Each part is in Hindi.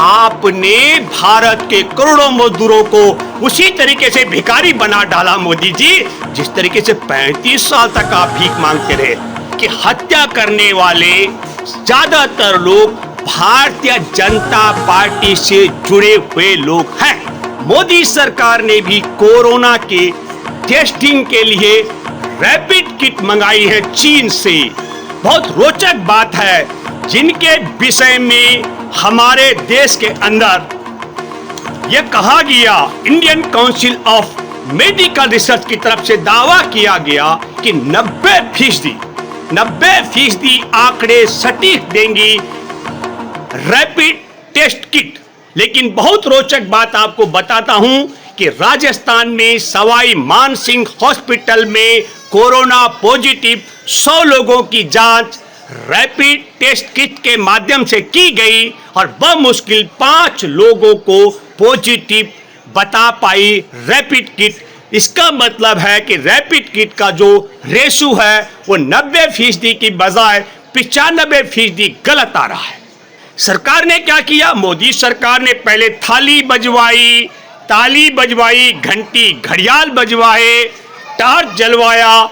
आपने भारत के करोड़ों मजदूरों को उसी तरीके से भिखारी बना डाला मोदी जी, जिस तरीके से 35 साल तक आप भीख मांगते रहे। कि हत्या करने वाले ज्यादातर लोग भारतीय जनता पार्टी से जुड़े हुए लोग हैं। मोदी सरकार ने भी कोरोना के टेस्टिंग के लिए रैपिड किट मंगाई है चीन से। बहुत रोचक बात है, जिनके विषय में हमारे देश के अंदर यह कहा गया, Indian council of medical research की तरफ से दावा किया गया कि 90% आंकड़े सटीक देंगी रैपिड टेस्ट किट। लेकिन बहुत रोचक बात आपको बताता हूं कि राजस्थान में सवाई मानसिंह हॉस्पिटल में कोरोना पॉजिटिव 100 लोगों की जांच रैपिड टेस्ट किट के माध्यम से की गई और बमुश्किल 5 लोगों को पॉजिटिव बता पाई रैपिड किट। इसका मतलब है कि रैपिड किट का जो रेशो है वो 90% की बजाय 95% गलत आ रहा है। सरकार ने क्या किया? मोदी सरकार ने पहले ताली बजवाई, घंटी घड़ियाल बजवाए, टार्च जलवाया,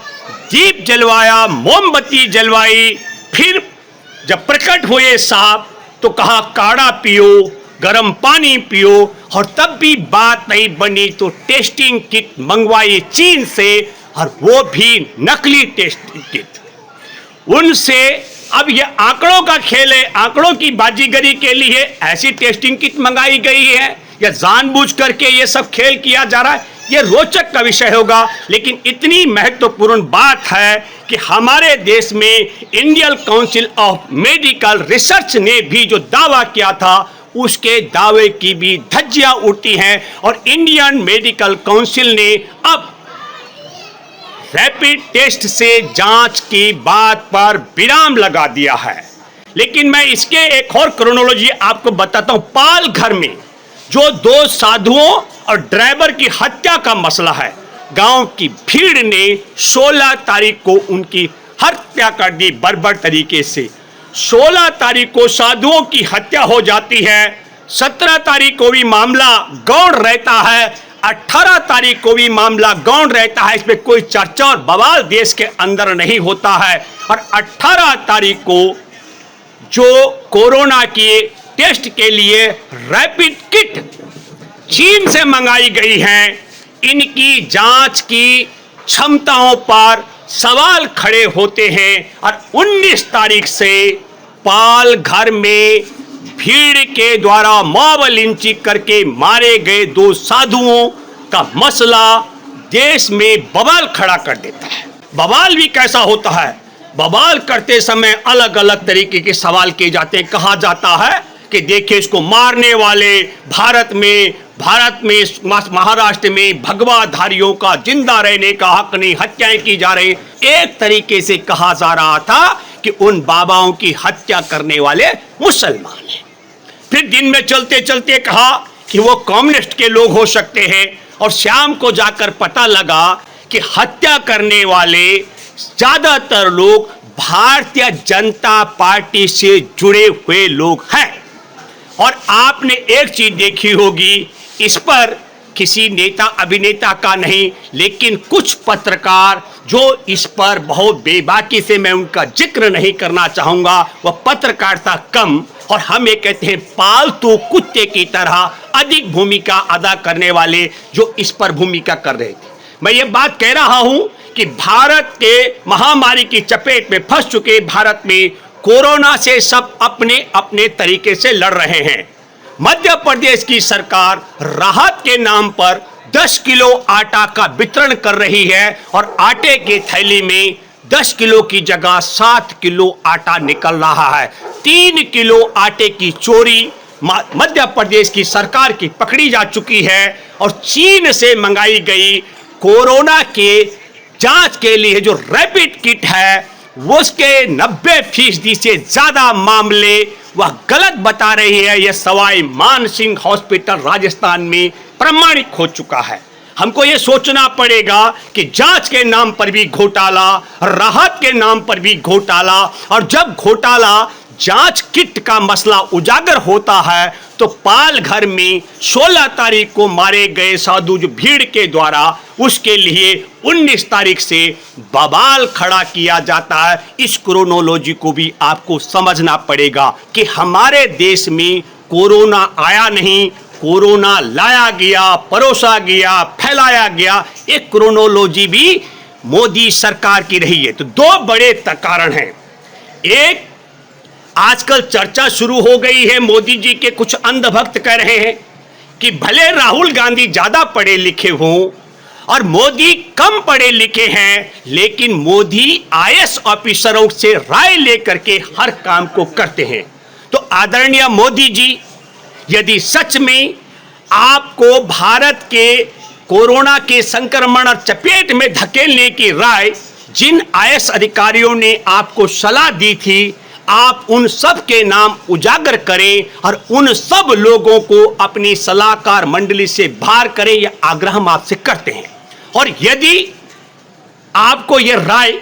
दीप जलवाया, मोमबत्ती जलवाई। फिर जब प्रकट हुए साहब तो कहा काढ़ा पियो, गर्म पानी पियो, और तब भी बात नहीं बनी तो टेस्टिंग किट मंगवाई चीन से, और वो भी नकली टेस्टिंग किट उनसे। अब ये आंकड़ों का खेल है, आंकड़ों की बाजीगरी के लिए ऐसी टेस्टिंग किट मंगाई गई है या जानबूझ करके ये सब खेल किया जा रहा है, ये रोचक का विषय होगा। लेकिन इतनी महत्वपूर्ण बात है कि हमारे देश में Indian council of medical research ने भी जो दावा किया था उसके दावे की भी धज्जियां उड़ती हैं, और इंडियन मेडिकल काउंसिल ने अब रैपिड टेस्ट से जांच की बात पर विराम लगा दिया है। लेकिन मैं इसके एक और क्रोनोलॉजी आपको बताता हूं। पालघर में जो 2 साधुओं और ड्राइवर की हत्या का मसला है, गांव की भीड़ ने 16 तारीख को उनकी हत्या कर दी बर्बर तरीके से। 16 तारीख को साधुओं की हत्या हो जाती है, 17 तारीख को भी मामला गौण रहता है, 18 तारीख को भी मामला गौण रहता है। इसमें कोई चर्चा और बवाल देश के अंदर नहीं होता है। और 18 तारीख को जो कोरोना के टेस्ट के लिए रैपिड किट चीन से मंगाई गई है, इनकी जांच की क्षमताओं पर सवाल खड़े होते हैं। और 19 तारीख से पालघर में भीड़ के द्वारा मॉब लिंचिंग करके मारे गए 2 साधुओं का मसला देश में बवाल खड़ा कर देता है। बवाल भी कैसा होता है? बवाल करते समय अलग अलग तरीके के सवाल किए जाते हैं। कहा जाता है कि देखिए, इसको मारने वाले भारत में महाराष्ट्र में भगवाधारियों का जिंदा रहने का हक नहीं, हत्याएं की जा रही। एक तरीके से कहा जा रहा था कि उन बाबाओं की हत्या करने वाले मुसलमान हैं। फिर दिन में चलते चलते कहा कि वो कम्युनिस्ट के लोग हो सकते हैं, और शाम को जाकर पता लगा कि हत्या करने वाले ज्यादातर लोग भारतीय जनता पार्टी से जुड़े हुए लोग हैं। और आपने एक चीज देखी होगी, इस पर किसी नेता अभिनेता का नहीं, लेकिन कुछ पत्रकार जो इस पर बहुत बेबाकी से, मैं उनका जिक्र नहीं करना चाहूंगा, वह पत्रकारिता कम और हम ये कहते हैं पालतू कुत्ते की तरह अधिक भूमिका अदा करने वाले जो इस पर भूमिका कर रहे थे। मैं ये बात कह रहा हूं कि भारत के महामारी की चपेट में फंस चुके भारत में कोरोना से सब अपने अपने तरीके से लड़ रहे हैं। मध्य प्रदेश की सरकार राहत के नाम पर 10 किलो आटा का वितरण कर रही है, और आटे की थैली में 10 किलो की जगह 7 किलो आटा निकल रहा है। 3 किलो आटे की चोरी मध्य प्रदेश की सरकार की पकड़ी जा चुकी है। और चीन से मंगाई गई कोरोना के जांच के लिए जो रैपिड किट है, उसके 90% से ज्यादा मामले वह गलत बता रही है। यह सवाई मानसिंह हॉस्पिटल राजस्थान में प्रमाणित हो चुका है। हमको यह सोचना पड़ेगा कि जांच के नाम पर भी घोटाला, राहत के नाम पर भी घोटाला, और जब घोटाला जांच किट का मसला उजागर होता है तो पालघर में 16 तारीख को मारे गए साधु जो भीड़ के द्वारा, उसके लिए 19 तारीख से बवाल खड़ा किया जाता है। इस क्रोनोलॉजी को भी आपको समझना पड़ेगा कि हमारे देश में कोरोना आया नहीं, कोरोना लाया गया, परोसा गया, फैलाया गया। एक क्रोनोलॉजी भी मोदी सरकार की रही है। तो दो बड़े कारण हैं। एक, आजकल चर्चा शुरू हो गई है, मोदी जी के कुछ अंधभक्त कह रहे हैं कि भले राहुल गांधी ज्यादा पढ़े लिखे हों और मोदी कम पढ़े लिखे हैं, लेकिन मोदी आईएएस ऑफिसरों से राय लेकर के हर काम को करते हैं। तो आदरणीय मोदी जी, यदि सच में आपको भारत के कोरोना के संक्रमण और चपेट में धकेलने की राय जिन आईएएस अधिकारियों ने आपको सलाह दी थी, आप उन सब के नाम उजागर करें और उन सब लोगों को अपनी सलाहकार मंडली से बाहर करें, यह आग्रह हम आपसे करते हैं। और यदि आपको यह राय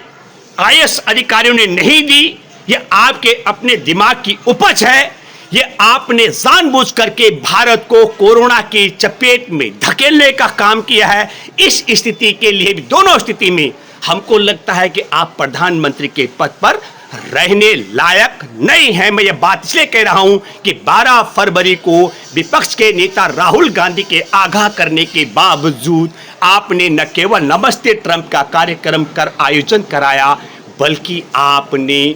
आईएएस अधिकारियों ने नहीं दी, यह आपके अपने दिमाग की उपज है, यह आपने जानबूझ करके भारत को कोरोना की चपेट में धकेलने का काम किया है। इस स्थिति के लिए भी, दोनों स्थिति में हमको लगता है कि आप प्रधानमंत्री के पद पर रहने लायक नहीं है। मैं ये बात इसलिए कह रहा हूं कि 12 फरवरी को विपक्ष के नेता राहुल गांधी के आगाह करने के बावजूद आपने न केवल नमस्ते ट्रंप का कार्यक्रम कर आयोजन कराया, बल्कि आपने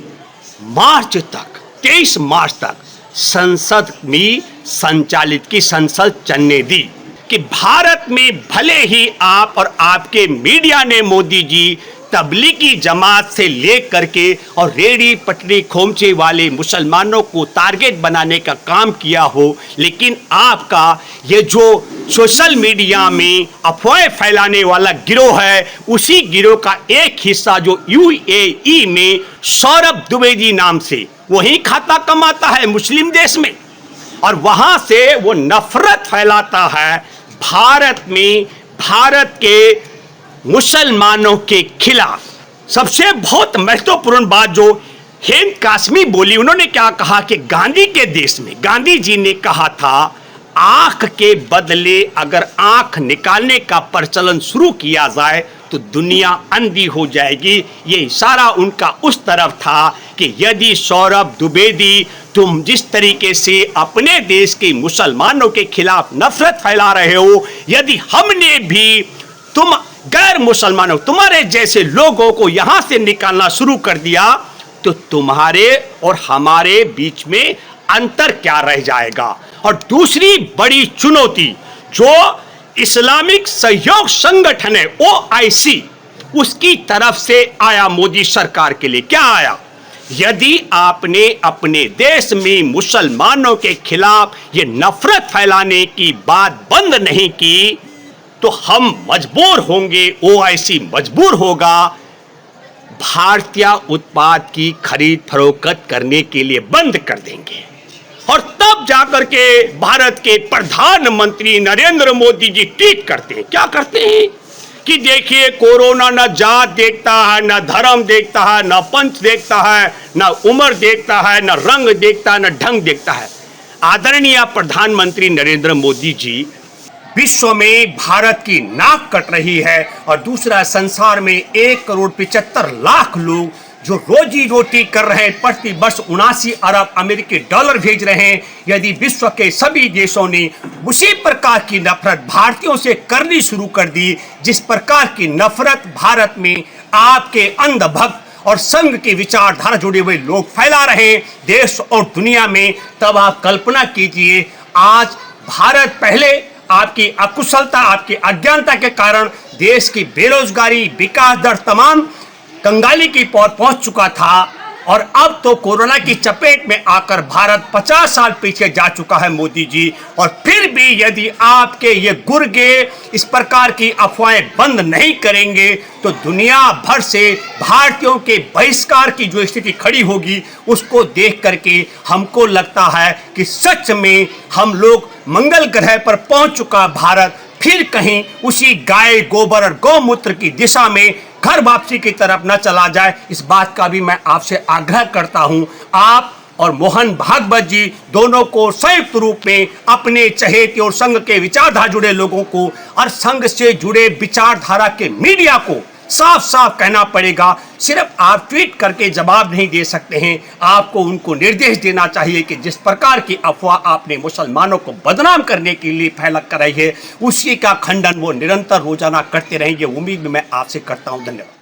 मार्च तक, 23 मार्च तक संसद में संचालित की, संसद चलने दी कि भारत में भले ही आप और आपके मीडिया ने मोदी जी तबलीगी जमात से लेकर के और रेडी पटरी खोमचे वाले मुसलमानों को टारगेट बनाने का काम किया हो, लेकिन आपका ये जो सोशल मीडिया में अफवाहें फैलाने वाला गिरोह है, उसी गिरोह का एक हिस्सा जो यूएई में सौरभ द्विवेदी नाम से वही खाता कमाता है मुस्लिम देश में, और वहां से वो नफरत फैलाता है भारत में, भारत के मुसलमानों के खिलाफ। सबसे बहुत महत्वपूर्ण बात जो हिंद कासमी बोली, उन्होंने क्या कहा कि गांधी के देश में गांधी जी ने कहा था, आंख के बदले अगर आंख निकालने का प्रचलन शुरू किया जाए तो दुनिया अंधी हो जाएगी। ये इशारा उनका उस तरफ था कि यदि सौरभ द्विवेदी तुम जिस तरीके से अपने देश के मुसलमानों के खिलाफ नफरत फैला रहे हो, यदि हमने भी तुम गैर मुसलमानों, तुम्हारे जैसे लोगों को यहां से निकालना शुरू कर दिया, तो तुम्हारे और हमारे बीच में अंतर क्या रह जाएगा। और दूसरी बड़ी चुनौती जो इस्लामिक सहयोग संगठन है ओआईसी, उसकी तरफ से आया मोदी सरकार के लिए क्या आया, यदि आपने अपने देश में मुसलमानों के खिलाफ ये नफरत फैलाने की बात बंद नहीं की तो हम मजबूर होंगे, ओआईसी मजबूर होगा भारतीय उत्पाद की खरीद फरोख्त करने के लिए बंद कर देंगे। और तब जाकर के भारत के प्रधानमंत्री नरेंद्र मोदी जी ट्वीट करते हैं, क्या करते हैं कि देखिए कोरोना न जात देखता है, न धर्म देखता है, न पंथ देखता है, न उम्र देखता है, न रंग देखता है, न ढंग देखता है। आदरणीय प्रधानमंत्री नरेंद्र मोदी जी, विश्व में भारत की नाक कट रही है और दूसरा संसार में 1,75,00,000 लोग जो रोजी रोटी कर रहे हैं, प्रति वर्ष 79 अरब अमेरिकी डॉलर भेज रहे हैं। यदि विश्व के सभी देशों ने उसी प्रकार की नफरत भारतीयों से करनी शुरू कर दी, जिस प्रकार की नफरत भारत में आपके अंधभक्त और संघ की विचारधारा जुड़े हुए लोग फैला रहे हैं देश और दुनिया में, तब आप कल्पना कीजिए आज भारत पहले आपकी अकुशलता, आपकी अज्ञानता के कारण देश की बेरोजगारी, विकास दर तमाम कंगाली की ओर पहुंच चुका था, और अब तो कोरोना की चपेट में आकर भारत 50 साल पीछे जा चुका है मोदी जी। और फिर भी यदि आपके ये गुर्गे इस प्रकार की अफवाहें बंद नहीं करेंगे तो दुनिया भर से भारतीयों के बहिष्कार की जो स्थिति खड़ी होगी, उसको देख करके हमको लगता है कि सच में हम लोग मंगल ग्रह पर पहुंच चुका भारत फिर कहीं उसी गाय गोबर और गौमूत्र की दिशा में घर वापसी की तरफ न चला जाए। इस बात का भी मैं आपसे आग्रह करता हूं। आप और मोहन भागवत जी दोनों को संयुक्त रूप में अपने चहेते और संघ के विचारधारा जुड़े लोगों को और संघ से जुड़े विचारधारा के मीडिया को साफ साफ कहना पड़ेगा। सिर्फ आप ट्वीट करके जवाब नहीं दे सकते हैं, आपको उनको निर्देश देना चाहिए कि जिस प्रकार की अफवाह आपने मुसलमानों को बदनाम करने के लिए फैला कर रही है, उसी का खंडन वो निरंतर रोजाना करते रहेंगे। उम्मीद मैं आपसे करता हूं। धन्यवाद।